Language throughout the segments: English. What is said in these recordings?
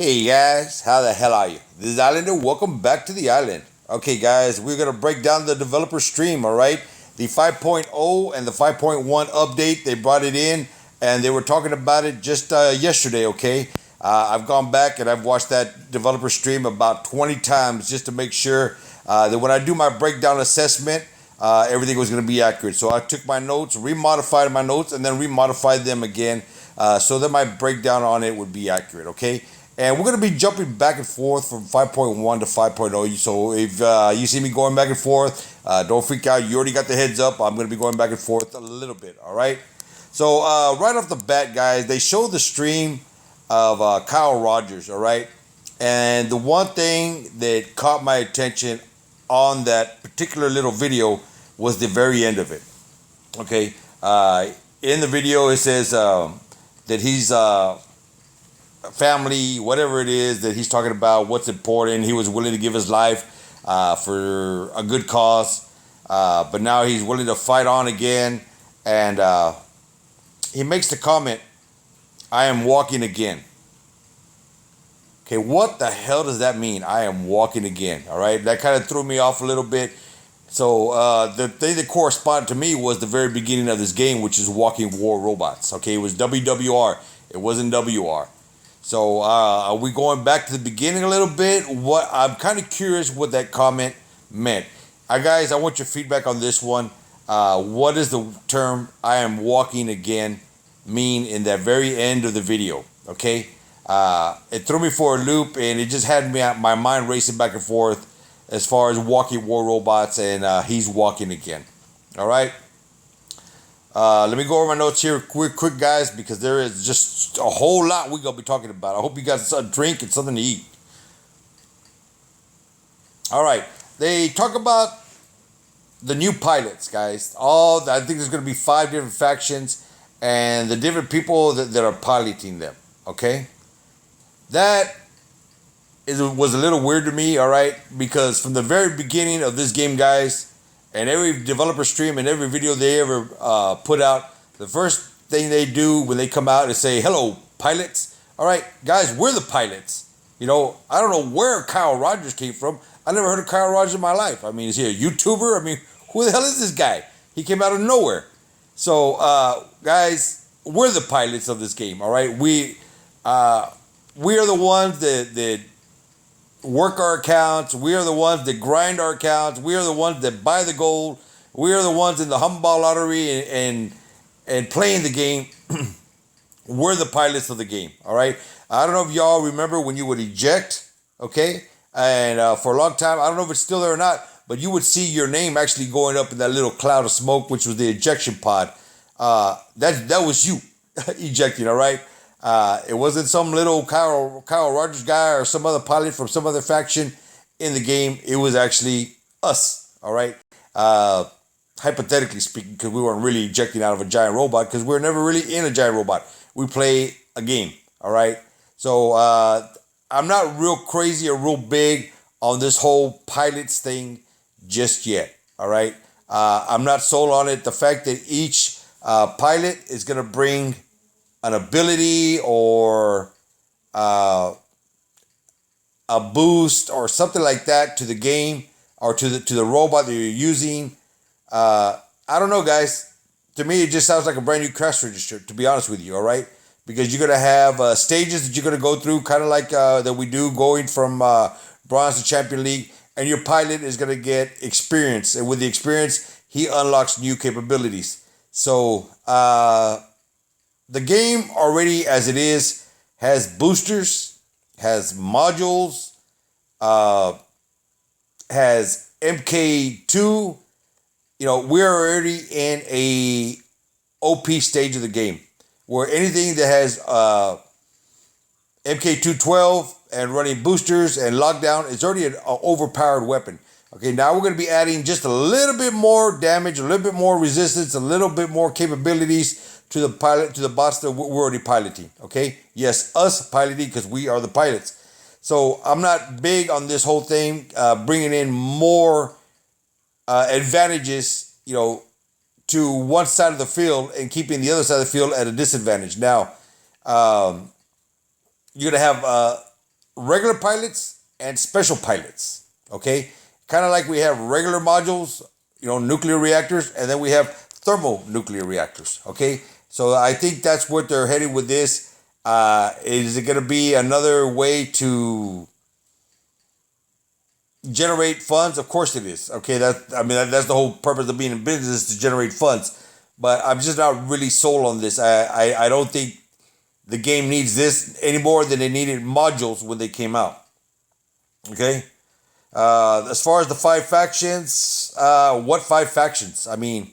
Hey guys, how the hell are you? This is Islander. Welcome back to the island. Okay, guys, we're gonna break down the developer stream. All right, the 5.0 and the 5.1 update. They brought it in, and they were talking about it just yesterday. Okay, I've gone back and I've watched that developer stream about 20 times just to make sure that when I do my breakdown assessment, everything was gonna be accurate. So I took my notes, remodified my notes, and then remodified them again so that my breakdown on it would be accurate. Okay. And we're going to be jumping back and forth from 5.1 to 5.0. So if you see me going back and forth, don't freak out. You already got the heads up. I'm going to be going back and forth a little bit. All right. So right off the bat, guys, they showed the stream of Kyle Rogers. All right. And the one thing that caught my attention on that particular little video was the very end of it. Okay. In the video, it says that he's family, whatever it is that he's talking about, what's important. He was willing to give his life for a good cause, but now he's willing to fight on again. And he makes the comment, I am walking again. Okay, what the hell does that mean? I am walking again. All right, that kind of threw me off a little bit. So the thing that corresponded to me was the very beginning of this game, which is Walking War Robots. Okay, it was WWR. It wasn't WR. So are we going back to the beginning a little bit? What I'm kind of curious what that comment meant. Guys, I want your feedback on this one. What does the term "I am walking again" mean in that very end of the video? Okay, it threw me for a loop, and it just had my mind racing back and forth as far as Walking War Robots and he's walking again. All right. Let me go over my notes here quick, guys, because there is just a whole lot we're going to be talking about. I hope you got a drink and something to eat. All right. They talk about the new pilots, guys. I think there's going to be 5 different factions and the different people that are piloting them, okay? That was a little weird to me, all right? Because from the very beginning of this game, guys, and every developer stream and every video they ever put out, the first thing they do when they come out is say, hello, pilots. All right, guys, we're the pilots. You know, I don't know where Kyle Rogers came from. I never heard of Kyle Rogers in my life. I mean, is he a YouTuber? I mean, who the hell is this guy? He came out of nowhere. So, guys, we're the pilots of this game, all right? We are the ones that work our accounts. We are the ones that grind our accounts. We are the ones that buy the gold. We are the ones in the humble lottery and playing the game. We're the pilots of the game. All right. I don't know if y'all remember when you would eject. Okay. And for a long time, I don't know if it's still there or not, but you would see your name actually going up in that little cloud of smoke, which was the ejection pod. That was you ejecting. All right. It wasn't some little Kyle Rogers guy or some other pilot from some other faction in the game. It was actually us, all right? Hypothetically speaking, because we weren't really ejecting out of a giant robot because we were never really in a giant robot. We play a game, all right? So I'm not real crazy or real big on this whole pilots thing just yet, all right? I'm not sold on it. The fact that each pilot is going to bring an ability or a boost or something like that to the game or to the robot that you're using. I don't know, guys. To me, it just sounds like a brand new crash register, to be honest with you, all right? Because you're going to have stages that you're going to go through, kind of like that we do going from Bronze to Champion League, and your pilot is going to get experience. And with the experience, he unlocks new capabilities. So, the game already, as it is, has boosters, has modules, has MK2. You know, we're already in a OP stage of the game where anything that has MK212 and running boosters and lockdown is already an overpowered weapon. Okay, now we're going to be adding just a little bit more damage, a little bit more resistance, a little bit more capabilities to the pilot, to the bots that we're already piloting. Okay, yes, us piloting because we are the pilots. So I'm not big on this whole thing, bringing in more advantages, you know, to one side of the field and keeping the other side of the field at a disadvantage. Now, you're going to have regular pilots and special pilots. Okay, kind of like we have regular modules, nuclear reactors, and then we have thermonuclear reactors. Okay, so I think that's what they're heading with this. Is it going to be another way to generate funds? Of course it is. Okay, that's the whole purpose of being in business, is to generate funds. But I'm just not really sold on this. I don't think the game needs this any more than they needed modules when they came out. Okay. As far as the 5 factions, what 5 factions? I mean,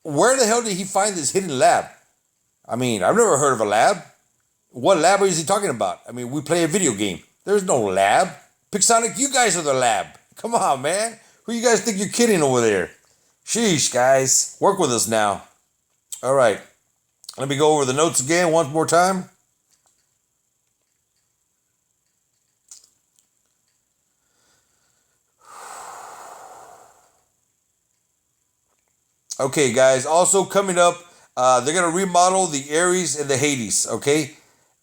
where the hell did he find this hidden lab? I mean, I've never heard of a lab. What lab is he talking about? I mean, we play a video game. There's no lab. Pixonic, you guys are the lab. Come on, man. Who you guys think you're kidding over there? Sheesh, guys. Work with us now. All right. Let me go over the notes again one more time. Okay, guys. Also coming up, they're going to remodel the Ares and the Hades, okay?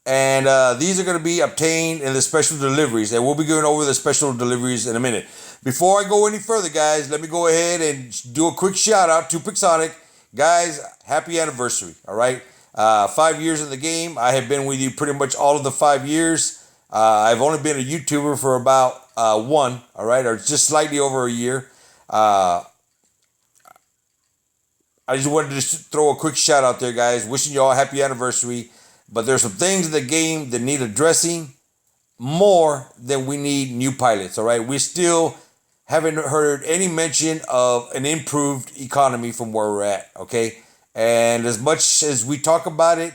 And these are going to be obtained in the special deliveries. And we'll be going over the special deliveries in a minute. Before I go any further, guys, let me go ahead and do a quick shout out to Pixonic. Guys, happy anniversary, all right? 5 years in the game. I have been with you pretty much all of the 5 years. I've only been a YouTuber for about 1, all right, or just slightly over a year. I just wanted to just throw a quick shout out there, guys. Wishing you all a happy anniversary. But there's some things in the game that need addressing more than we need new pilots, all right? We still haven't heard any mention of an improved economy from where we're at, okay? And as much as we talk about it,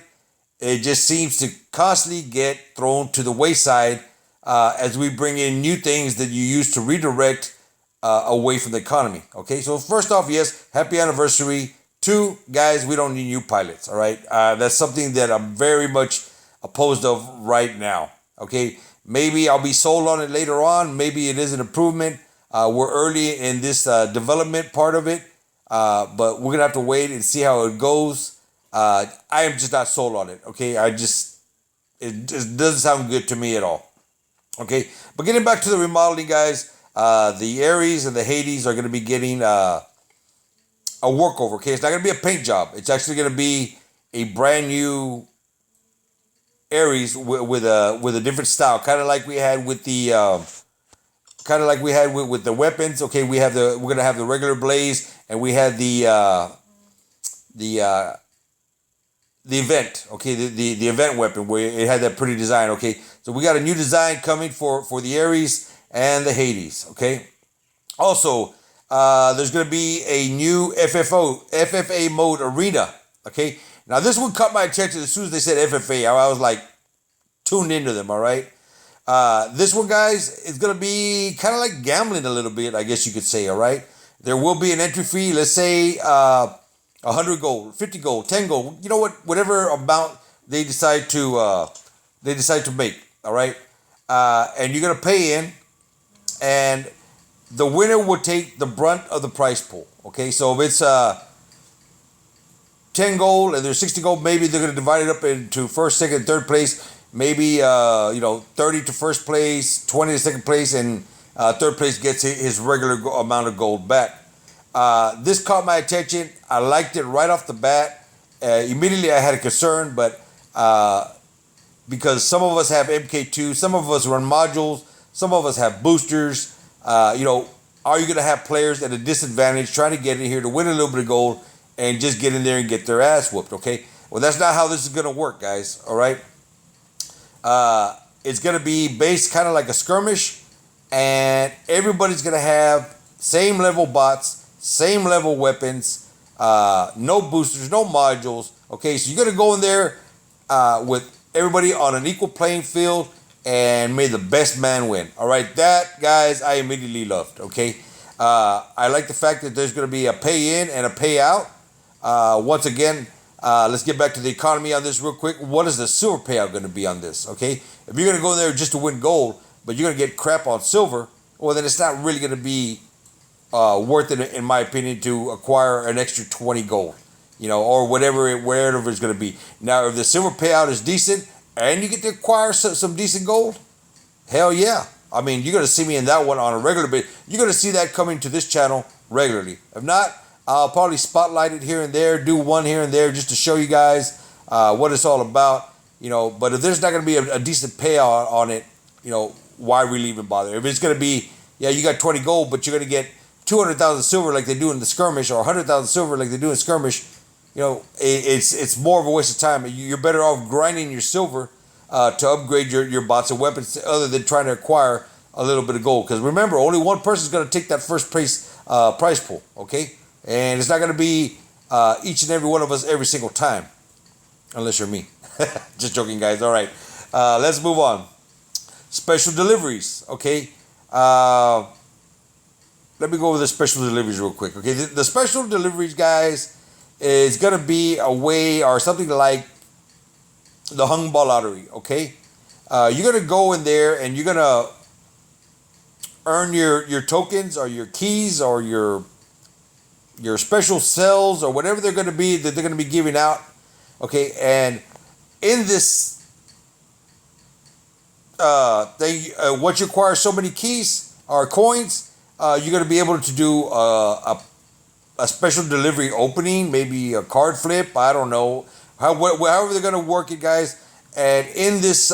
it just seems to constantly get thrown to the wayside as we bring in new things that you use to redirect away from the economy, okay? So first off, yes, happy anniversary. 2, guys, we don't need new pilots, all right? That's something that I'm very much opposed of right now, okay? Maybe I'll be sold on it later on. Maybe it is an improvement. We're early in this development part of it, but we're going to have to wait and see how it goes. I am just not sold on it, okay? It just doesn't sound good to me at all, okay? But getting back to the remodeling, guys, the Ares and the Hades are going to be getting a workover, okay? It's not going to be a paint job. It's actually going to be a brand new Ares with a different style, kind of like we had with the with the weapons. Okay, we're going to have the regular blaze, and we had the event. Okay, the event weapon where it had that pretty design. Okay, so we got a new design coming for the Ares and the Hades. Okay, also. There's going to be a new FFA mode arena. Okay. Now, this one caught my attention as soon as they said FFA. I was like tuned into them. All right. This one, guys, is going to be kind of like gambling a little bit, I guess you could say. All right. There will be an entry fee. Let's say 100 gold, 50 gold, 10 gold. You know what? Whatever amount they decide to make. All right. And you're going to pay in, and the winner will take the brunt of the prize pool. Okay, so if it's 10 gold and there's 60 gold, maybe they're going to divide it up into first, second, third place. Maybe 30 to first place, 20 to second place, and third place gets his regular amount of gold back. This caught my attention. I liked it right off the bat. Immediately I had a concern, but because some of us have MK2, some of us run modules, some of us have boosters. Are you going to have players at a disadvantage trying to get in here to win a little bit of gold and just get in there and get their ass whooped, okay? Well, that's not how this is going to work, guys, all right? It's going to be based kind of like a skirmish, and everybody's going to have same level bots, same level weapons, no boosters, no modules, okay? So you're going to go in there with everybody on an equal playing field, and may the best man win. All right, that, guys, I immediately loved, okay? I like the fact that there's going to be a pay-in and a payout. Once again, let's get back to the economy on this real quick. What is the silver payout going to be on this, okay? If you're going to go in there just to win gold, but you're going to get crap on silver, well, then it's not really going to be worth it, in my opinion, to acquire an extra 20 gold, or wherever it's going to be. Now, if the silver payout is decent, and you get to acquire some decent gold, hell yeah. I mean, you're gonna see me in that one on a regular basis. You're gonna see that coming to this channel regularly. If not, I'll probably spotlight it here and there, do one here and there just to show you guys what it's all about. You know, but if there's not gonna be a decent payout on it, you know, why really even bother? If it's gonna be, yeah, you got 20 gold, but you're gonna get 200,000 silver like they do in the skirmish, or 100,000 silver like they do in skirmish, you know, it's more of a waste of time. You're better off grinding your silver to upgrade your bots and weapons, other than trying to acquire a little bit of gold. Because remember, only one person is going to take that first prize pool, okay? And it's not going to be each and every one of us every single time, unless you're me. Just joking, guys. All right, let's move on. Special deliveries, okay? Let me go over the special deliveries real quick, okay? The special deliveries, guys, is going to be a way or something like the Hung Ball Lottery, okay? You're going to go in there and you're going to earn your tokens or your keys or your special cells or whatever they're going to be that they're going to be giving out, okay? And in this thing, once you acquire so many keys or coins, you're going to be able to do a special delivery opening, maybe a card flip, I don't know. However they're going to work it, guys. And in this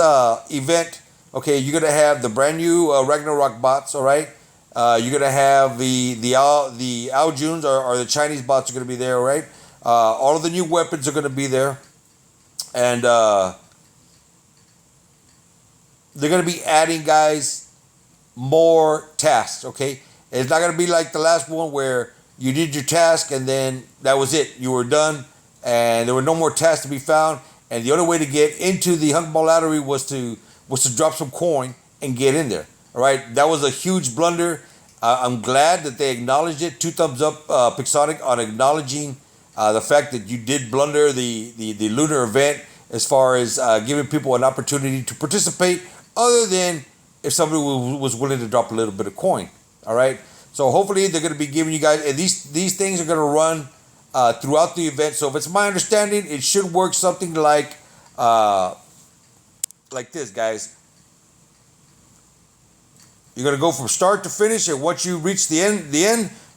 event, okay, you're going to have the brand new Ragnarok bots, all right? You're going to have the Ao-Juns or the Chinese bots are going to be there, all right? All of the new weapons are going to be there. And they're going to be adding, guys, more tasks, okay? It's not going to be like the last one where you did your task and then that was it. You were done and there were no more tasks to be found. And the only way to get into the Hung Ball Lottery was to drop some coin and get in there. All right, that was a huge blunder. I'm glad that they acknowledged it. 2 thumbs up, Pixonic, on acknowledging the fact that you did blunder the lunar event as far as giving people an opportunity to participate, other than if somebody was willing to drop a little bit of coin. All right. So hopefully they're going to be giving you guys, and these things are going to run throughout the event. So if it's my understanding, it should work something like this, guys. You're going to go from start to finish, and once you reach the end,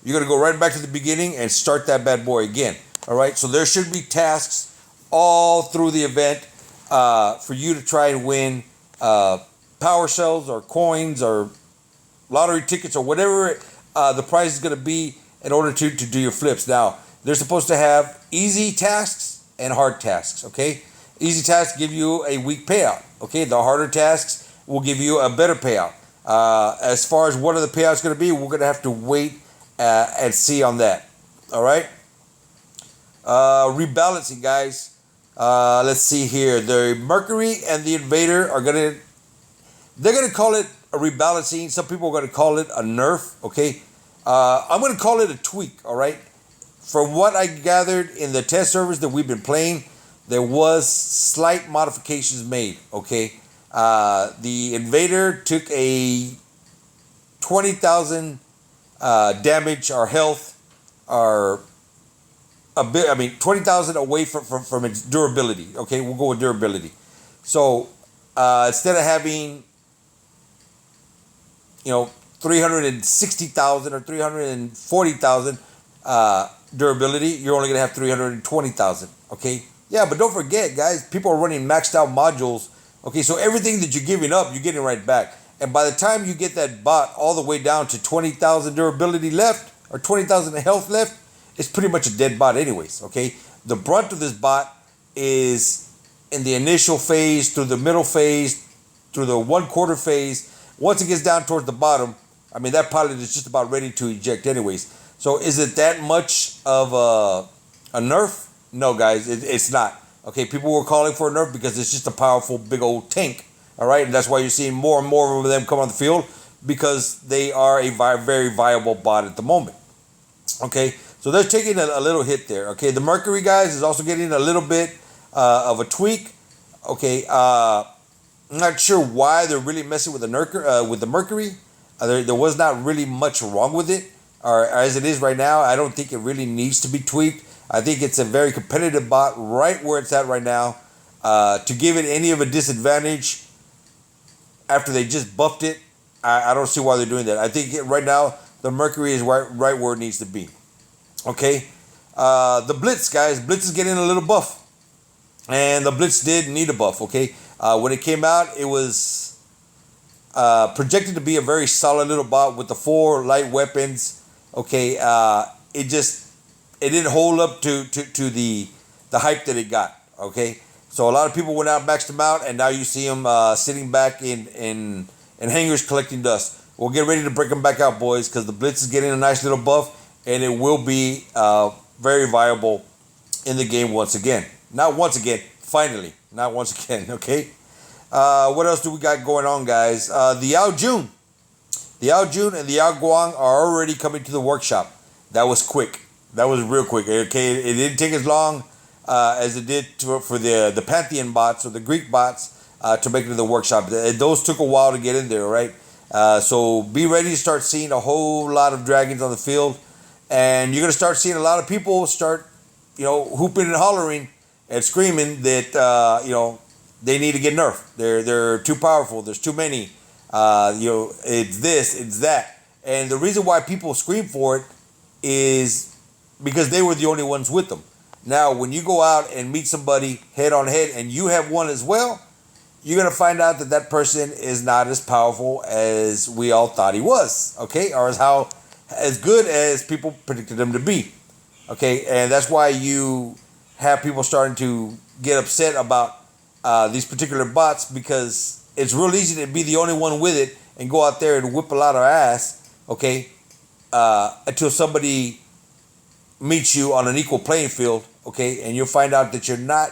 you're going to go right back to the beginning and start that bad boy again. All right. So there should be tasks all through the event for you to try and win power cells or coins or lottery tickets or whatever the prize is going to be in order to do your flips. Now, they're supposed to have easy tasks and hard tasks, okay? Easy tasks give you a weak payout, okay? The harder tasks will give you a better payout. As far as what are the payouts going to be, we're going to have to wait and see on that, all right? Rebalancing, guys. Let's see here. The Mercury and the Invader are they're going to call it a rebalancing. Some people are going to call it a nerf, okay? I'm going to call it a tweak, all right? From what I gathered in the test servers that we've been playing, there was slight modifications made, okay? The Invader took a 20,000 damage or health, or a bit, 20,000 away from its durability, okay? We'll go with durability. So instead of having 360,000 or 340,000 durability, you're only going to have 320,000, okay? Yeah, but don't forget, guys, people are running maxed out modules, okay? So everything that you're giving up, you're getting right back. And by the time you get that bot all the way down to 20,000 durability left or 20,000 health left, it's pretty much a dead bot anyways, okay? The brunt of this bot is in the initial phase, through the middle phase, through the 1/4 phase. Once it gets down towards the bottom, that pilot is just about ready to eject anyways. So is it that much of a nerf? No, guys, it's not. Okay, people were calling for a nerf because it's just a powerful big old tank. All right, and that's why you're seeing more and more of them come on the field, because they are a very viable bot at the moment. Okay, so they're taking a little hit there. Okay, the Mercury, guys, is also getting a little bit of a tweak. Okay, I'm not sure why they're really messing with the Mercury. There was not really much wrong with it, or as it is right now. I don't think it really needs to be tweaked. I think it's a very competitive bot right where it's at right now. To give it any of a disadvantage after they just buffed it, I don't see why they're doing that. I think right now the Mercury is right where it needs to be. Okay, the Blitz, guys, Blitz is getting a little buff, and the Blitz did need a buff. Okay, when it came out, it was projected to be a very solid little bot with the 4 light weapons. Okay, it didn't hold up to the hype that it got. Okay, so a lot of people went out, maxed them out, and now you see them sitting back in hangars collecting dust. We'll get ready to break them back out, boys, because the Blitz is getting a nice little buff, and it will be very viable in the game once again. Not once again, finally. Not once again, okay? What else do we got going on, guys? The Ao-Jun. The Ao-Jun and the Ao-Guang are already coming to the workshop. That was quick. That was real quick, okay? It didn't take as long as it did for the Pantheon bots or the Greek bots to make it to the workshop. Those took a while to get in there, right? So be ready to start seeing a whole lot of dragons on the field. And you're going to start seeing a lot of people start, hooping and hollering and screaming that, they need to get nerfed. They're too powerful. There's too many. It's this, it's that. And the reason why people scream for it is because they were the only ones with them. Now, when you go out and meet somebody head on head and you have one as well, you're going to find out that that person is not as powerful as we all thought he was, okay? Or as good as people predicted him to be, okay? And that's why you have people starting to get upset about these particular bots, because it's real easy to be the only one with it and go out there and whip a lot of ass, okay? Until somebody meets you on an equal playing field, okay? And you'll find out that you're not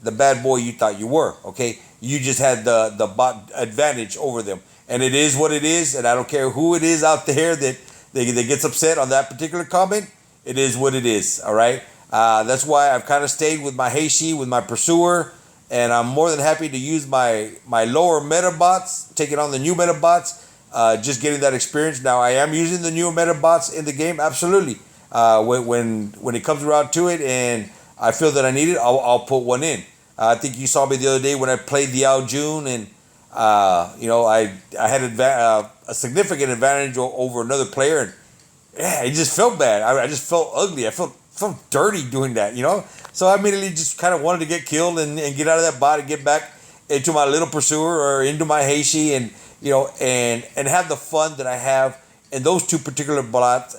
the bad boy you thought you were, okay? You just had the bot advantage over them. And it is what it is, and I don't care who it is out there that gets upset on that particular comment. It is what it is, all right? That's why I've kind of stayed with my Heishi, with my Pursuer, and I'm more than happy to use my lower meta bots, taking on the new meta bots, just getting that experience. Now, I am using the new meta bots in the game, absolutely. When it comes around to it and I feel that I need it, I'll put one in. I think you saw me the other day when I played the Ao-Jun, and I had a significant advantage over another player, and yeah, it just felt bad. I just felt ugly. I felt dirty doing that, So I immediately just kind of wanted to get killed and get out of that bot and get back into my little Pursuer or into my Heishi, and and have the fun that I have in those two particular bots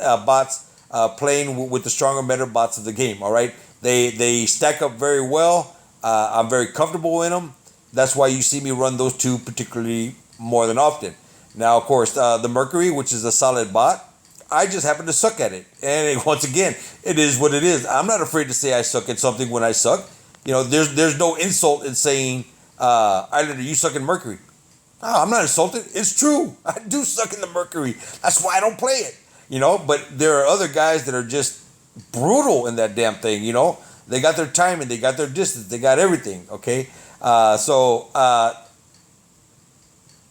playing with the stronger meta bots of the game. All right, they stack up very well. I'm very comfortable in them. That's why you see me run those two particularly more than often. Now, of course, the Mercury, which is a solid bot, I just happen to suck at it. And once again, it is what it is. I'm not afraid to say I suck at something when I suck. There's no insult in saying, Islander, you suck in Mercury. No, I'm not insulted. It's true. I do suck in the Mercury. That's why I don't play it. But there are other guys that are just brutal in that damn thing, They got their timing, they got their distance, they got everything, okay? So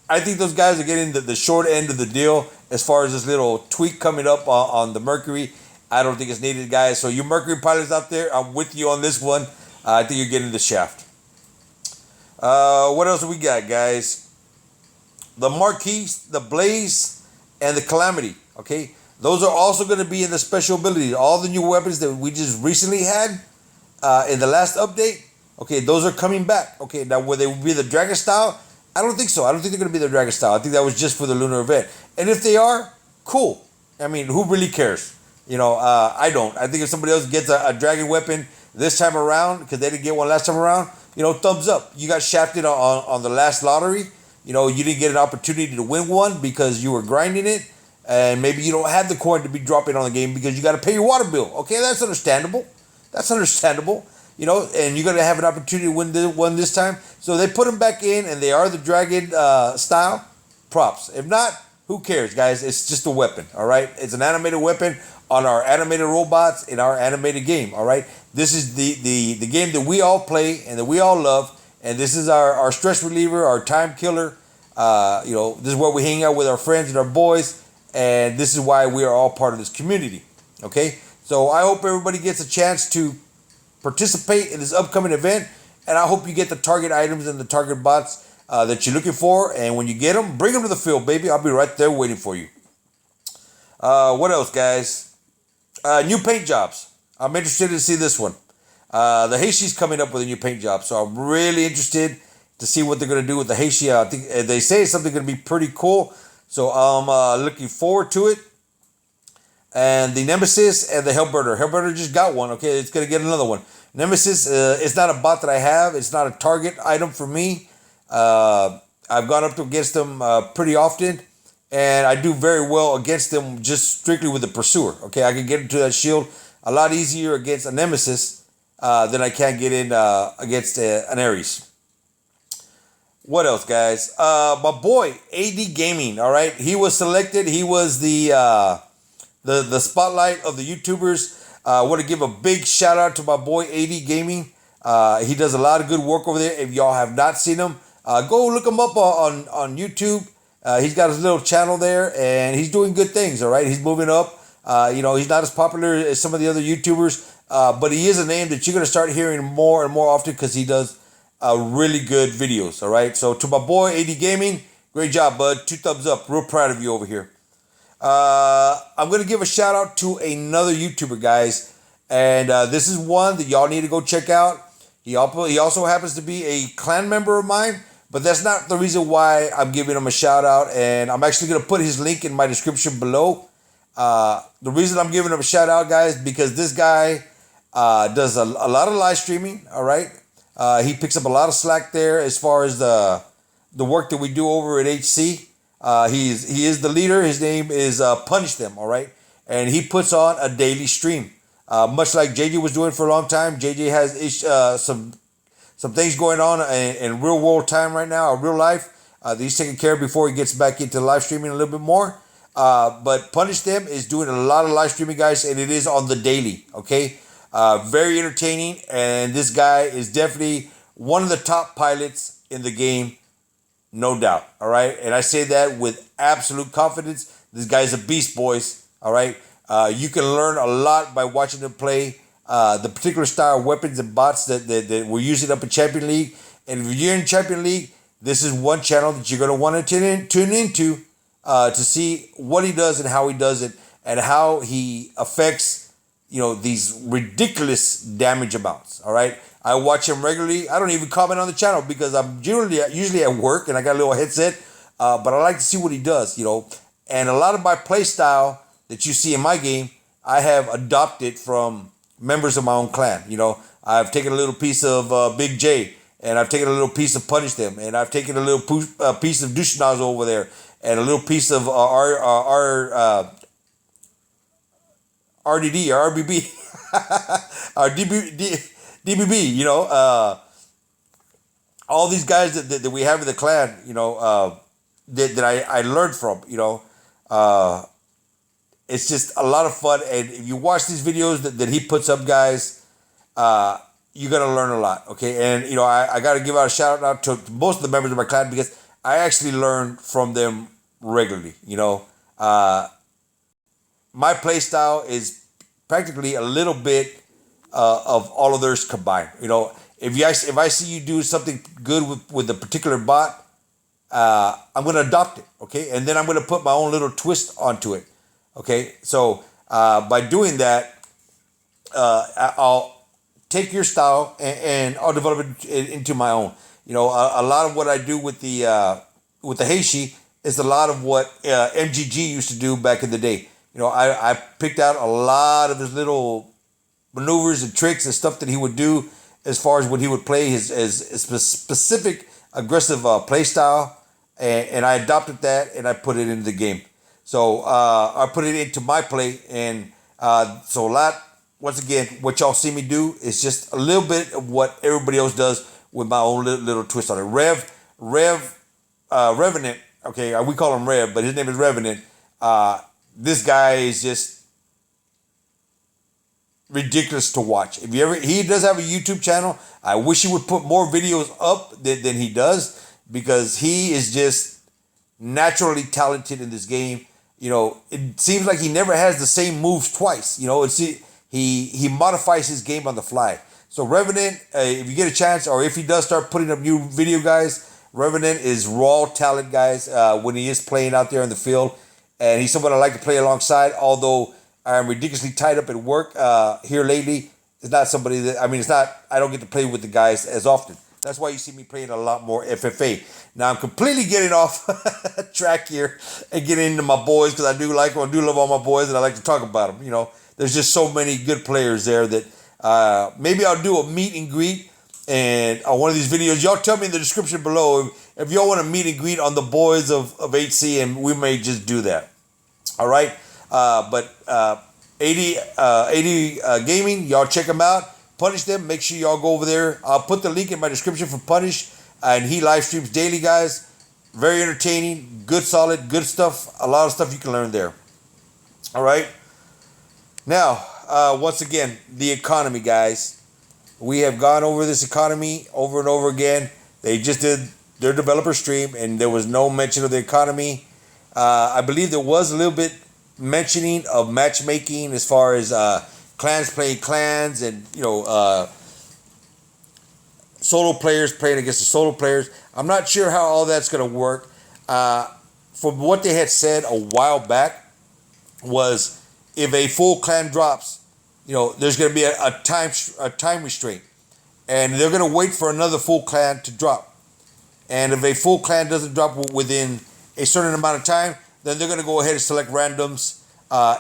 I think those guys are getting the short end of the deal as far as this little tweak coming up on the Mercury. I don't think it's needed, guys. So you Mercury pilots out there, I'm with you on this one. I think you're getting the shaft. What else do we got, guys? The Marquis, the Blaze, and the Calamity, okay? Those are also going to be in the special abilities. All the new weapons that we just recently had in the last update, okay, those are coming back. Okay, now will they be the Dragon style? I don't think so. I don't think they're going to be the Dragon style. I think that was just for the Lunar event. And if they are, cool. I mean, who really cares? I don't. I think if somebody else gets a Dragon weapon this time around, because they didn't get one last time around, thumbs up. You got shafted on the last lottery. You didn't get an opportunity to win one because you were grinding it. And maybe you don't have the coin to be dropping on the game because you got to pay your water bill. Okay, that's understandable. That's understandable. And you're going to have an opportunity to win one this time. So they put them back in, and they are the Dragon style. Props. If not, who cares, guys? It's just a weapon, all right? It's an animated weapon on our animated robots in our animated game, all right? This is the game that we all play and that we all love, and this is our stress reliever, our time killer. This is where we hang out with our friends and our boys, and this is why we are all part of this community, okay? So I hope everybody gets a chance to participate in this upcoming event And I hope you get the target items and the target bots that you're looking for. And when you get them, bring them to the field, baby. I'll be right there waiting for you. What else, guys? New paint jobs. I'm interested to see this one. The Heishi's coming up with a new paint job, so I'm really interested to see what they're going to do with the Heishi. I think they say it's something going to be pretty cool, so I'm looking forward to it. And the Nemesis and the Hellburner. Hellburner just got one. Okay, it's going to get another one. Nemesis, it's not a bot that I have. It's not a target item for me. I've gone up against them pretty often, and I do very well against them just strictly with the Pursuer. Okay, I can get into that shield a lot easier against a Nemesis than I can get in against an Ares. What else, guys? My boy AD Gaming. All right, he was selected. He was the spotlight of the YouTubers. I want to give a big shout out to my boy AD Gaming. He does a lot of good work over there. If y'all have not seen him, go look him up on YouTube. He's got his little channel there, and he's doing good things. All right, he's moving up. He's not as popular as some of the other YouTubers, but he is a name that you're going to start hearing more and more often because he does really good videos. All right, so to my boy AD Gaming, great job, bud. 2 thumbs up. Real proud of you over here. I'm going to give a shout out to another YouTuber, guys, and this is one that y'all need to go check out. He also happens to be a clan member of mine, but that's not the reason why I'm giving him a shout out, and I'm actually going to put his link in my description below. The reason I'm giving him a shout out, guys, because this guy does a lot of live streaming. All right, he picks up a lot of slack there as far as the work that we do over at HC. He is the leader. His name is Punish Them. All right, and he puts on a daily stream, much like JJ was doing for a long time. JJ has some things going on in real world time right now, real life. That he's taking care of before he gets back into live streaming a little bit more. But Punish Them is doing a lot of live streaming, guys, and it is on the daily. Okay, very entertaining, and this guy is definitely one of the top pilots in the game. No doubt, all right? And I say that with absolute confidence. This guy's a beast, boys, all right? You can learn a lot by watching him play the particular style of weapons and bots that we're using up in Champion League. And if you're in Champion League, this is one channel that you're going to want to tune into to see what he does and how he does it and how he affects, these ridiculous damage amounts, all right? I watch him regularly. I don't even comment on the channel because I'm usually at work and I got a little headset. But I like to see what he does, And a lot of my play style that you see in my game, I have adopted from members of my own clan. I've taken a little piece of Big J, and I've taken a little piece of Punish Them, and I've taken a little piece of Dushnaz over there, and a little piece of our RDD or RBB, our DBB, all these guys that we have in the clan, that I learned from, it's just a lot of fun. And if you watch these videos that he puts up, guys, you're going to learn a lot. Okay. And, I got to give out a shout out to most of the members of my clan because I actually learn from them regularly. My play style is practically a little bit of all of theirs combined. If I see you do something good with a particular bot, I'm going to adopt it, okay? And then I'm going to put my own little twist onto it, okay? So by doing that, I'll take your style and I'll develop it into my own. A lot of what I do with the Heishi is a lot of what MGG used to do back in the day. I picked out a lot of his little maneuvers and tricks and stuff that he would do as far as when he would play his specific aggressive play style, and I adopted that and I put it into the game. So I put it into my play, and once again, what y'all see me do is just a little bit of what everybody else does with my own little twist on it. Revenant, okay, we call him Rev, but his name is Revenant. This guy is just ridiculous to watch. He does have a YouTube channel. I wish he would put more videos up than he does because he is just naturally talented in this game. It seems like he never has the same moves twice. He modifies his game on the fly. So Revenant, if you get a chance, or if he does start putting up new video, guys, Revenant is raw talent, guys. When he is playing out there in the field, and he's someone I like to play alongside. Although I'm ridiculously tied up at work here lately, it's not somebody that it's not. I don't get to play with the guys as often. That's why you see me playing a lot more FFA. Now I'm completely getting off track here and getting into my boys because I do love all my boys and I like to talk about them. There's just so many good players there that maybe I'll do a meet and greet and on one of these videos. Y'all tell me in the description below if y'all want to meet and greet on the boys of HC, and we may just do that. All right, but 80 Gaming, y'all check them out. Punish them. Make sure y'all go over there. I'll put the link in my description for Punish, and he live streams daily, guys. Very entertaining, good, solid, good stuff. A lot of stuff you can learn there. All right. Now, once again, the economy, guys. We have gone over this economy over and over again. They just did their developer stream, and there was no mention of the economy. I believe there was a little bit mentioning of matchmaking as far as clans playing clans, and solo players playing against the solo players. I'm not sure how all that's going to work. From what they had said a while back was if a full clan drops, there's going to be a time restraint, and they're going to wait for another full clan to drop. And if a full clan doesn't drop within a certain amount of time, then they're going to go ahead and select randoms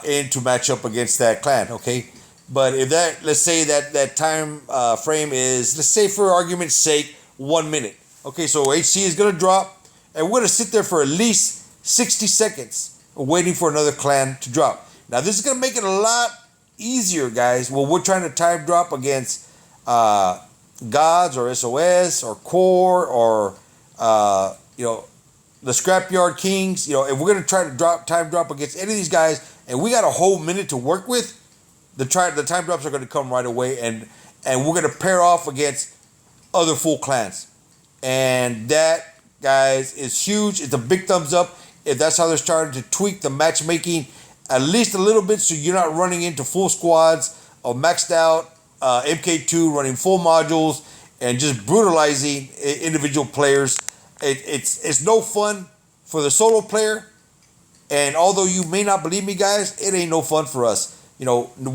in to match up against that clan. Okay. But if let's say that time frame is, let's say for argument's sake, 1 minute. Okay, so HC is going to drop, and we're going to sit there for at least 60 seconds waiting for another clan to drop. Now, this is going to make it a lot easier, guys, when we're trying to time drop against Gods or SOS or Core or, the Scrapyard Kings. If we're going to try to time drop against any of these guys, and we got a whole minute to work with, the time drops are going to come right away, and we're going to pair off against other full clans. And that, guys, is huge. It's a big thumbs up if that's how they're starting to tweak the matchmaking at least a little bit, so you're not running into full squads of maxed out MK2 running full modules and just brutalizing individual players. It's no fun for the solo player, and although you may not believe me, guys, it ain't no fun for us. We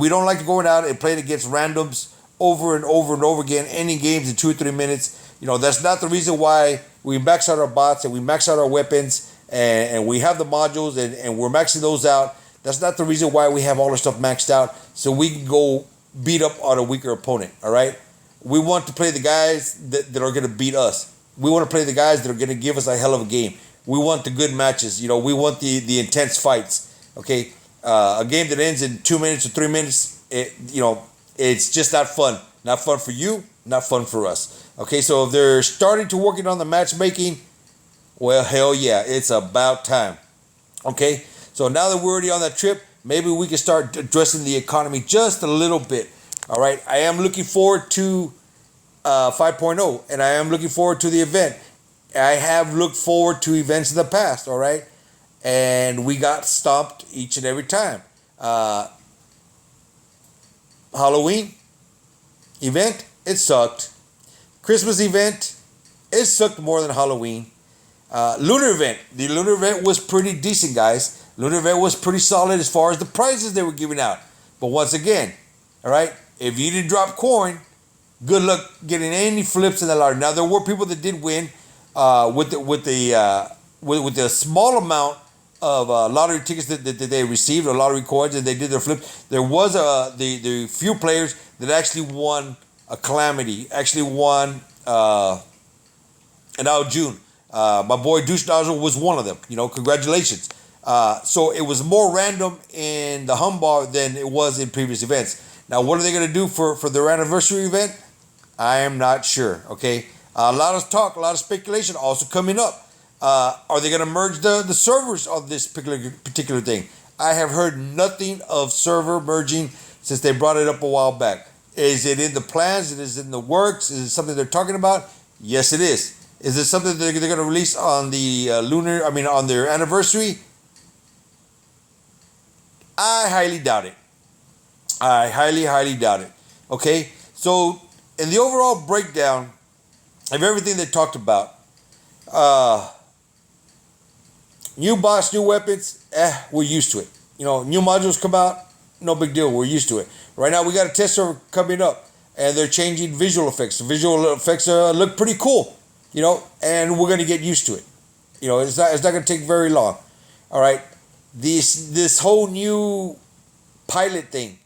don't like going out and playing against randoms over and over and over again, ending games in 2 or 3 minutes. That's not the reason why we max out our bots and we max out our weapons and we have the modules and we're maxing those out. That's not the reason why we have all our stuff maxed out, so we can go beat up on a weaker opponent, all right? We want to play the guys that are going to beat us. We want to play the guys that are going to give us a hell of a game. We want the good matches. We want the intense fights, okay? A game that ends in 2 minutes or 3 minutes, it's just not fun. Not fun for you, not fun for us. Okay, so if they're starting to working on the matchmaking, well, hell yeah, it's about time. Okay, so now that we're already on that trip, maybe we can start addressing the economy just a little bit. All right, I am looking forward to 5.0, and I am looking forward to the event. I have looked forward to events in the past, all right? And we got stomped each and every time. Halloween event, it sucked. Christmas event, it sucked more than Halloween. Lunar event, the lunar event was pretty decent, guys. Lunar event was pretty solid as far as the prizes they were giving out. But once again, all right, if you didn't drop coin, good luck getting any flips in the lottery. Now there were people that did win with the small amount of lottery tickets that they received, or lottery coins, and they did their flip. There was the few players that actually won a calamity, actually won an Ao-Jun. My boy Douche Nozzle was one of them. Congratulations. So it was more random in the Humbar than it was in previous events. Now, what are they going to do for their anniversary event? I am not sure. Okay, a lot of talk, a lot of speculation also coming up. Are they going to merge the servers of this particular thing? I have heard nothing of server merging since they brought it up a while back. Is it in the plans? Is it in the works? Is it something they're talking about? Yes, it is. Is it something that they're going to release on the on their anniversary? I highly doubt it. I highly doubt it. Okay, so in the overall breakdown of everything they talked about, uh, new boss, new weapons, we're used to it. You know, new modules come out, no big deal. We're used to it. Right now, we got a test server coming up, and they're changing visual effects. The visual effects look pretty cool, you know, and we're gonna get used to it. You know, it's not gonna take very long. All right, this whole new pilot thing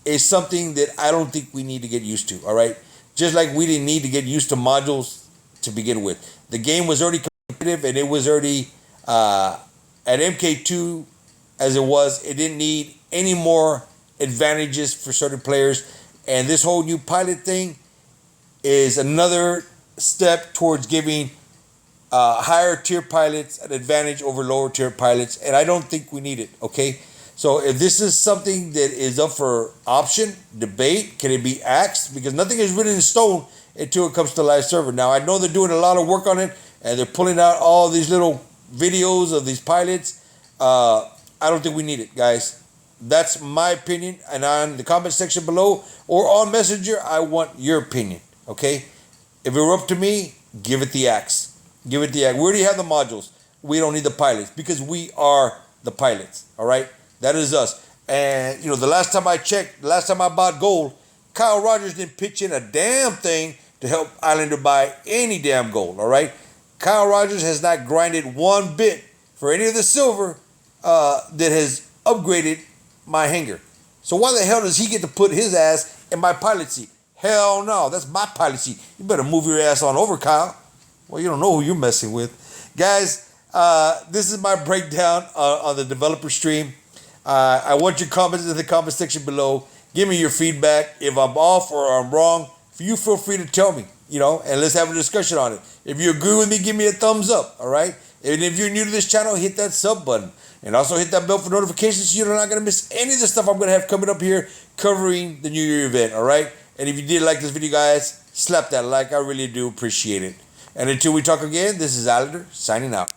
is something that I don't think we need to get used to. All right, just like we didn't need to get used to modules to begin with. The game was already competitive, and it was already at MK2 as it was. It didn't need any more advantages for certain players, and this whole new pilot thing is another step towards giving higher tier pilots an advantage over lower tier pilots, and I don't think we need it. Okay, so if this is something that is up for option, debate, can it be axed? Because nothing is written in stone until it comes to live server. Now I know they're doing a lot of work on it, and they're pulling out all these little videos of these pilots. I don't think we need it, guys. That's my opinion, and on the comment section below or on Messenger, I want your opinion. Okay, if it were up to me, give it the axe. Give it the axe. We already have the modules. We don't need the pilots because we are the pilots. All right, that is us. And you know, the last time I checked, the last time I bought gold, Kyle Rogers didn't pitch in a damn thing to help Islander buy any damn gold. All right, Kyle Rogers has not grinded one bit for any of the silver that has upgraded my hanger. So why the hell does he get to put his ass in my pilot seat? Hell no, that's my pilot seat. You better move your ass on over, Kyle. Well, you don't know who you're messing with. Guys, this is my breakdown on the developer stream. I want your comments in the comment section below. Give me your feedback. If I'm off or I'm wrong, you feel free to tell me, you know, and let's have a discussion on it. If you agree with me, give me a thumbs up, all right? And if you're new to this channel, hit that sub button. And also hit that bell for notifications so you're not going to miss any of the stuff I'm going to have coming up here covering the New Year event, all right? And if you did like this video, guys, slap that like. I really do appreciate it. And until we talk again, this is Islander signing out.